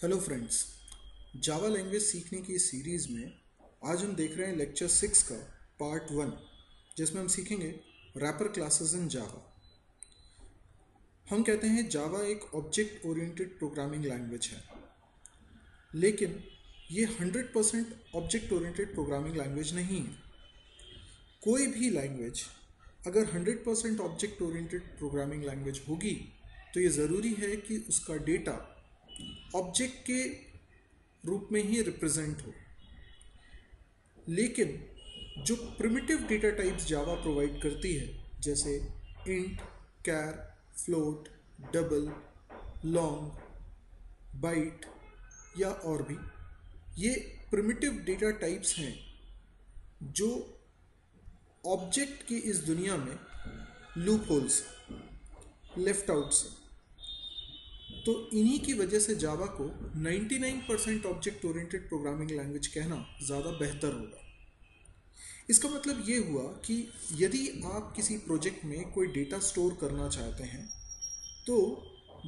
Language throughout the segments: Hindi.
हेलो फ्रेंड्स, जावा लैंग्वेज सीखने की इस सीरीज़ में आज हम देख रहे हैं लेक्चर 6 का पार्ट 1, जिसमें हम सीखेंगे रैपर क्लासेस इन जावा। हम कहते हैं जावा एक ऑब्जेक्ट ओरिएंटेड प्रोग्रामिंग लैंग्वेज है, लेकिन ये 100% ऑब्जेक्ट ओरिएंटेड प्रोग्रामिंग लैंग्वेज नहीं है। कोई भी लैंग्वेज अगर 100% ऑब्जेक्ट ओरिएंटेड प्रोग्रामिंग लैंग्वेज होगी तो ये ज़रूरी है कि उसका डेटा ऑब्जेक्ट के रूप में ही रिप्रेजेंट हो। लेकिन जो प्रिमिटिव डेटा टाइप्स जावा प्रोवाइड करती है, जैसे इंट, कैर, फ्लोट, डबल, लॉन्ग, बाइट या और भी, ये प्रिमिटिव डेटा टाइप्स हैं जो ऑब्जेक्ट की इस दुनिया में लूप होल्स, लेफ्ट आउट्स हैं। तो इन्हीं की वजह से जावा को 99% ऑब्जेक्ट ओरिएंटेड प्रोग्रामिंग लैंग्वेज कहना ज़्यादा बेहतर होगा। इसका मतलब ये हुआ कि यदि आप किसी प्रोजेक्ट में कोई डेटा स्टोर करना चाहते हैं तो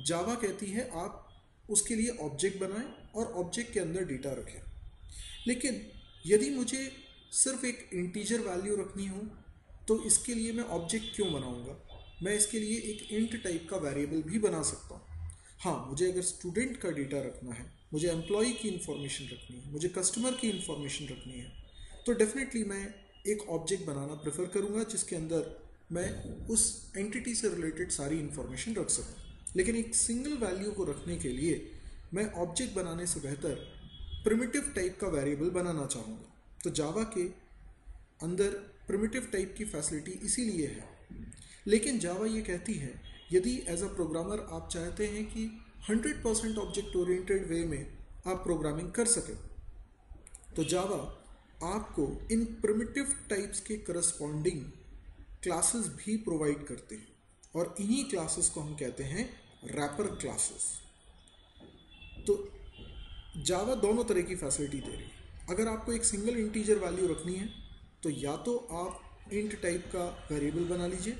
जावा कहती है आप उसके लिए ऑब्जेक्ट बनाएं और ऑब्जेक्ट के अंदर डेटा रखें। लेकिन यदि मुझे सिर्फ एक इंटीजर वैल्यू रखनी हो तो इसके लिए मैं ऑब्जेक्ट क्यों बनाऊंगा? मैं इसके लिए एक इंट टाइप का वेरिएबल भी बना सकता हूँ। हाँ, मुझे अगर स्टूडेंट का डेटा रखना है, मुझे एम्प्लॉय की इन्फॉर्मेशन रखनी है, मुझे कस्टमर की इन्फॉर्मेशन रखनी है, तो डेफिनेटली मैं एक ऑब्जेक्ट बनाना प्रेफर करूँगा जिसके अंदर मैं उस एंटिटी से रिलेटेड सारी इन्फॉर्मेशन रख सकूँ। लेकिन एक सिंगल वैल्यू को रखने के लिए मैं ऑब्जेक्ट बनाने से बेहतर प्रिमिटिव टाइप का वेरिएबल बनाना चाहूँगा। तो जावा के अंदर प्रिमिटिव टाइप की फैसिलिटी इसीलिए है। लेकिन जावा ये कहती है यदि एज अ प्रोग्रामर आप चाहते हैं कि 100% ऑब्जेक्ट ओरिएंटेड वे में आप प्रोग्रामिंग कर सकें, तो जावा आपको इन प्रिमिटिव टाइप्स के करस्पॉन्डिंग क्लासेस भी प्रोवाइड करते हैं और इन्हीं क्लासेस को हम कहते हैं रैपर क्लासेस। तो जावा दोनों तरह की फैसिलिटी दे रही है। अगर आपको एक सिंगल इंटीजर वैल्यू रखनी है तो या तो आप इंट टाइप का वेरिएबल बना लीजिए,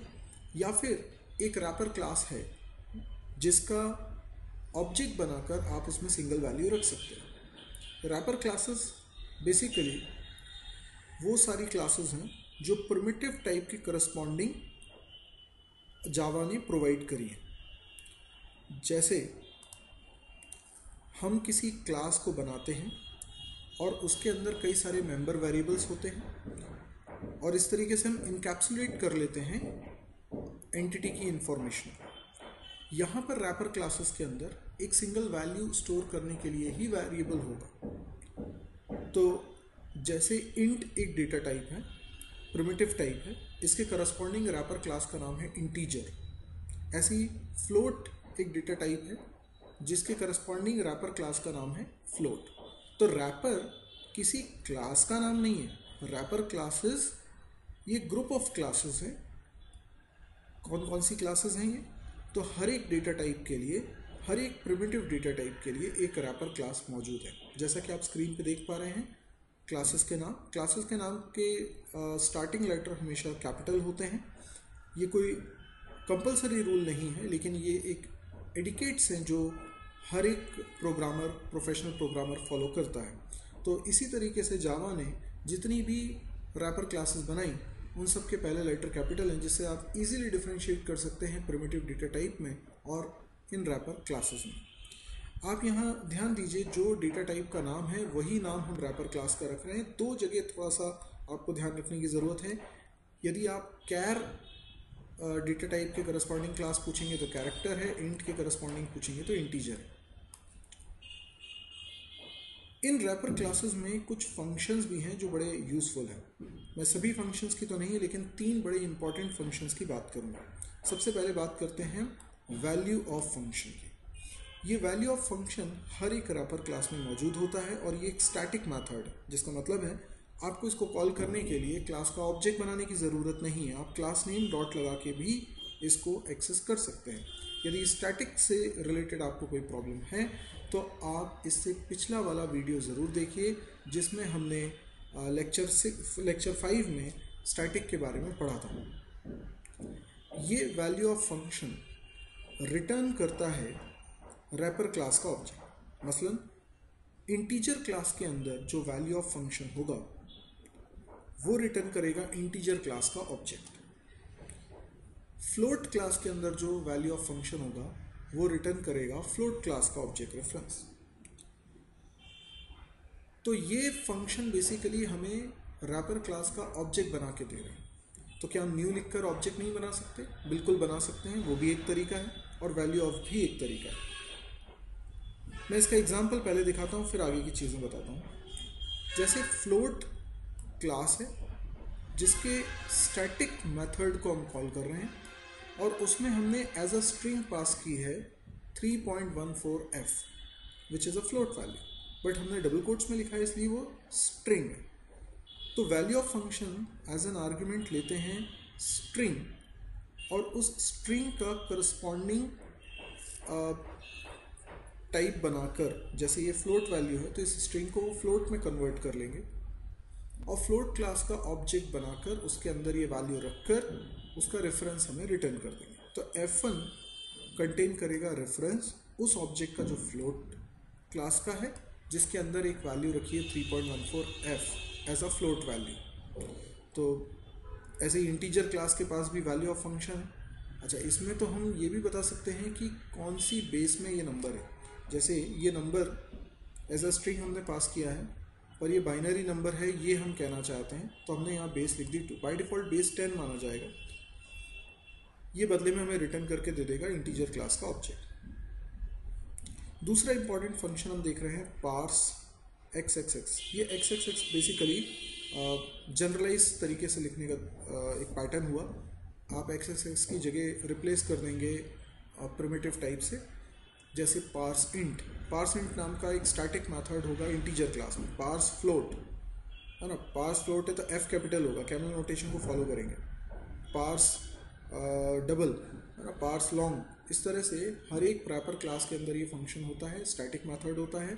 या फिर एक रैपर क्लास है जिसका ऑब्जेक्ट बनाकर आप उसमें सिंगल वैल्यू रख सकते हैं। रैपर क्लासेस बेसिकली वो सारी क्लासेस हैं जो प्रिमिटिव टाइप की करस्पॉन्डिंग जावा ने प्रोवाइड करी है। जैसे हम किसी क्लास को बनाते हैं और उसके अंदर कई सारे मेंबर वेरिएबल्स होते हैं और इस तरीके से हम इनकैप्सुलेट कर लेते हैं एंटिटी की इंफॉर्मेशन। यहाँ पर रैपर क्लासेस के अंदर एक सिंगल वैल्यू स्टोर करने के लिए ही वेरिएबल होगा। तो जैसे इंट एक डेटा टाइप है, प्रिमिटिव टाइप है, इसके करस्पॉन्डिंग रैपर क्लास का नाम है इंटीजर। ऐसे ही फ्लोट एक डेटा टाइप है जिसके करस्पॉन्डिंग रैपर क्लास का नाम है फ्लोट। तो रैपर किसी क्लास का नाम नहीं है, रैपर क्लासेस ये ग्रुप ऑफ क्लासेस है। कौन कौन सी क्लासेस हैं ये? तो हर एक डेटा टाइप के लिए, हर एक प्रिमिटिव डेटा टाइप के लिए एक रैपर क्लास मौजूद है। जैसा कि आप स्क्रीन पे देख पा रहे हैं, क्लासेस के नाम के स्टार्टिंग लेटर हमेशा कैपिटल होते हैं। ये कोई कंपलसरी रूल नहीं है, लेकिन ये एक एडिकेट्स हैं जो हर एक प्रोग्रामर, प्रोफेशनल प्रोग्रामर फॉलो करता है। तो इसी तरीके से जावा ने जितनी भी रैपर क्लासेस बनाई उन सब के पहले लेटर कैपिटल हैं, जिससे आप इजीली डिफरेंशिएट कर सकते हैं प्रिमिटिव डेटा टाइप में और इन रैपर क्लासेस में। आप यहाँ ध्यान दीजिए, जो डेटा टाइप का नाम है वही नाम हम रैपर क्लास का रख रहे हैं। दो जगह थोड़ा सा आपको ध्यान रखने की ज़रूरत है। यदि आप कैर डेटा टाइप के करस्पॉन्डिंग क्लास पूछेंगे तो कैरेक्टर है, इंट के करस्पॉन्डिंग पूछेंगे तो इंटीजर है। इन रैपर क्लासेस में कुछ फंक्शंस भी हैं जो बड़े यूज़फुल हैं। मैं सभी फंक्शंस की तो नहीं, लेकिन 3 बड़े इंपॉर्टेंट फंक्शंस की बात करूँगा। सबसे पहले बात करते हैं वैल्यू ऑफ फंक्शन की। ये वैल्यू ऑफ फंक्शन हर एक रैपर क्लास में मौजूद होता है और ये एक स्टैटिक मेथड है, जिसका मतलब है आपको इसको कॉल करने के लिए क्लास का ऑब्जेक्ट बनाने की ज़रूरत नहीं है। आप क्लास नेम डॉट लगा के भी इसको एक्सेस कर सकते हैं। यदि स्टैटिक से रिलेटेड आपको कोई प्रॉब्लम है तो आप इससे पिछला वाला वीडियो ज़रूर देखिए, जिसमें हमने लेक्चर 5 में स्टैटिक के बारे में पढ़ा था। ये वैल्यू ऑफ फंक्शन रिटर्न करता है रैपर क्लास का ऑब्जेक्ट। मसलन इंटीजर क्लास के अंदर जो वैल्यू ऑफ फंक्शन होगा वो रिटर्न करेगा इंटीजर क्लास का ऑब्जेक्ट। फ्लोट क्लास के अंदर जो वैल्यू ऑफ फंक्शन होगा वो रिटर्न करेगा फ्लोट क्लास का ऑब्जेक्ट रेफरेंस। तो ये फंक्शन बेसिकली हमें रैपर क्लास का ऑब्जेक्ट बना के दे रहे हैं। तो क्या हम न्यू लिखकर ऑब्जेक्ट नहीं बना सकते? बिल्कुल बना सकते हैं, वो भी एक तरीका है, और वैल्यू ऑफ भी एक तरीका है। मैं इसका एग्जांपल पहले दिखाता हूँ, फिर आगे की चीज़ें बताता हूँ। जैसे फ्लोट क्लास है जिसके स्टैटिक मेथड को हम कॉल कर रहे हैं, और उसमें हमने एज अ स्ट्रिंग पास की है 3.14f which is a float value, but हमने डबल कोट्स में लिखा है इसलिए वो स्ट्रिंग है। तो value of function as an argument लेते हैं स्ट्रिंग, और उस स्ट्रिंग का करस्पॉन्डिंग टाइप बनाकर, जैसे ये फ्लोट वैल्यू है तो इस स्ट्रिंग को वो फ्लोट में कन्वर्ट कर लेंगे, और फ्लोट क्लास का ऑब्जेक्ट बनाकर उसके अंदर ये वैल्यू रखकर उसका रेफरेंस हमें रिटर्न कर देंगे। तो f1 कंटेन करेगा रेफरेंस उस ऑब्जेक्ट का जो फ्लोट क्लास का है, जिसके अंदर एक वैल्यू रखी है 3.14f as a float value. तो ऐसे ही इंटीजर क्लास के पास भी वैल्यू ऑफ फंक्शन है। अच्छा, इसमें तो हम ये भी बता सकते हैं कि कौन सी बेस में ये नंबर है। जैसे ये नंबर एज अ स्ट्रिंग हमने पास किया है, और ये बाइनरी नंबर है ये हम कहना चाहते हैं, तो हमने यहाँ बेस लिख दी 2। बाई डिफ़ॉल्ट बेस 10 माना जाएगा। ये बदले में हमें रिटर्न करके दे देगा इंटीजर क्लास का ऑब्जेक्ट। दूसरा इंपॉर्टेंट फंक्शन हम देख रहे हैं पार्स XXX। ये XXX बेसिकली जनरलाइज तरीके से लिखने का एक पैटर्न हुआ। आप XXX की जगह रिप्लेस कर देंगे प्रिमिटिव टाइप से, जैसे पार्स इंट। पार्स इंट नाम का एक स्टैटिक मेथड होगा इंटीजर क्लास में। पार्स फ्लोट है ना, पार्स फ्लोट है तो F कैपिटल होगा, कैमल नोटेशन को फॉलो करेंगे। पार्स डबल है ना, पार्स लॉन्ग। इस तरह से हर एक प्रॉपर क्लास के अंदर ये फंक्शन होता है, स्टैटिक मेथड होता है।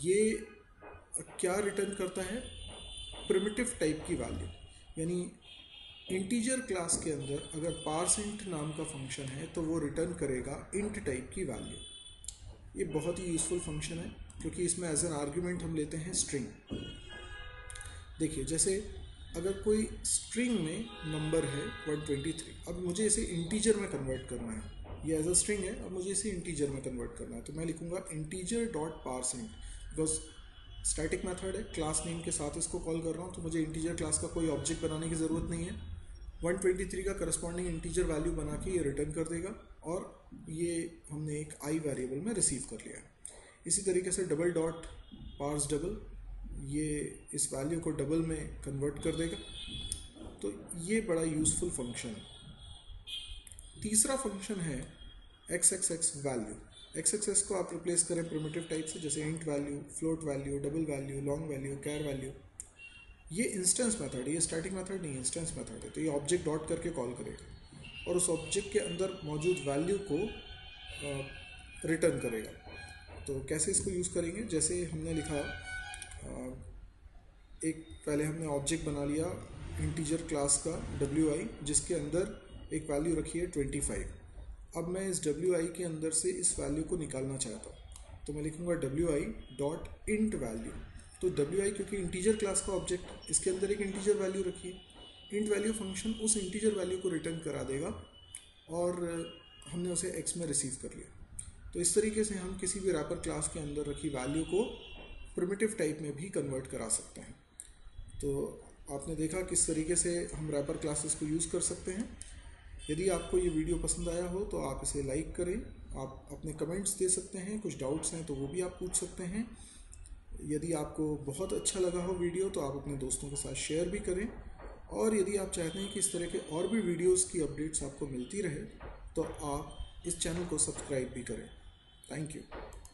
ये क्या रिटर्न करता है? प्रिमिटिव टाइप की वैल्यू। यानी इंटीजर क्लास के अंदर अगर पार्स इंट नाम का फंक्शन है तो वो रिटर्न करेगा इंट टाइप की वैल्यू। ये बहुत ही यूज़फुल फंक्शन है क्योंकि इसमें एज एन आर्ग्यूमेंट हम लेते हैं स्ट्रिंग। देखिए, जैसे अगर कोई स्ट्रिंग में नंबर है 123, अब मुझे इसे इंटीजर में कन्वर्ट करना है। ये एज अ स्ट्रिंग है, अब मुझे इसे इंटीजर में कन्वर्ट करना है, तो मैं लिखूंगा integer dot parse int. Because static method है, क्लास नेम के साथ इसको कॉल कर रहा हूँ, तो मुझे इंटीजर क्लास का कोई ऑब्जेक्ट बनाने की ज़रूरत नहीं है। 123 का करस्पॉन्डिंग इंटीजर वैल्यू बना के ये रिटर्न कर देगा, और ये हमने एक आई वेरिएबल में रिसीव कर लिया। इसी तरीके से डबल डॉट पार्स डबल, ये इस वैल्यू को डबल में कन्वर्ट कर देगा। तो ये बड़ा यूज़फुल फंक्शन है। तीसरा फंक्शन है XXX वैल्यू। XXX को आप रिप्लेस करें प्रिमिटिव टाइप से, जैसे int value, float value, double value, long value, char value. ये इंस्टेंस मेथड है, ये स्टैटिक मेथड नहीं है, इंस्टेंस मेथड है। तो ये ऑब्जेक्ट डॉट करके कॉल करेगा और उस ऑब्जेक्ट के अंदर मौजूद वैल्यू को रिटर्न करेगा। तो कैसे इसको यूज़ करेंगे? जैसे हमने लिखा, एक पहले हमने ऑब्जेक्ट बना लिया इंटीजर क्लास का WI, जिसके अंदर एक वैल्यू रखी है 25। अब मैं इस WI के अंदर से इस वैल्यू को निकालना चाहता हूँ, तो मैं लिखूँगा WI डॉट इंट वैल्यू। तो WI क्योंकि इंटीजर क्लास का ऑब्जेक्ट, इसके अंदर एक इंटीजर वैल्यू रखी है। इंट वैल्यू फंक्शन उस इंटीजर वैल्यू को रिटर्न करा देगा और हमने उसे x में रिसीव कर लिया। तो इस तरीके से हम किसी भी रैपर क्लास के अंदर रखी वैल्यू को प्रिमिटिव टाइप में भी कन्वर्ट करा सकते हैं। तो आपने देखा किस तरीके से हम रैपर क्लासेस को यूज़ कर सकते हैं। यदि आपको ये वीडियो पसंद आया हो तो आप इसे लाइक करें, आप अपने कमेंट्स दे सकते हैं, कुछ डाउट्स हैं तो वो भी आप पूछ सकते हैं। यदि आपको बहुत अच्छा लगा हो वीडियो तो आप अपने दोस्तों के साथ शेयर भी करें, और यदि आप चाहते हैं कि इस तरह के और भी वीडियोस की अपडेट्स आपको मिलती रहे तो आप इस चैनल को सब्सक्राइब भी करें। Thank you.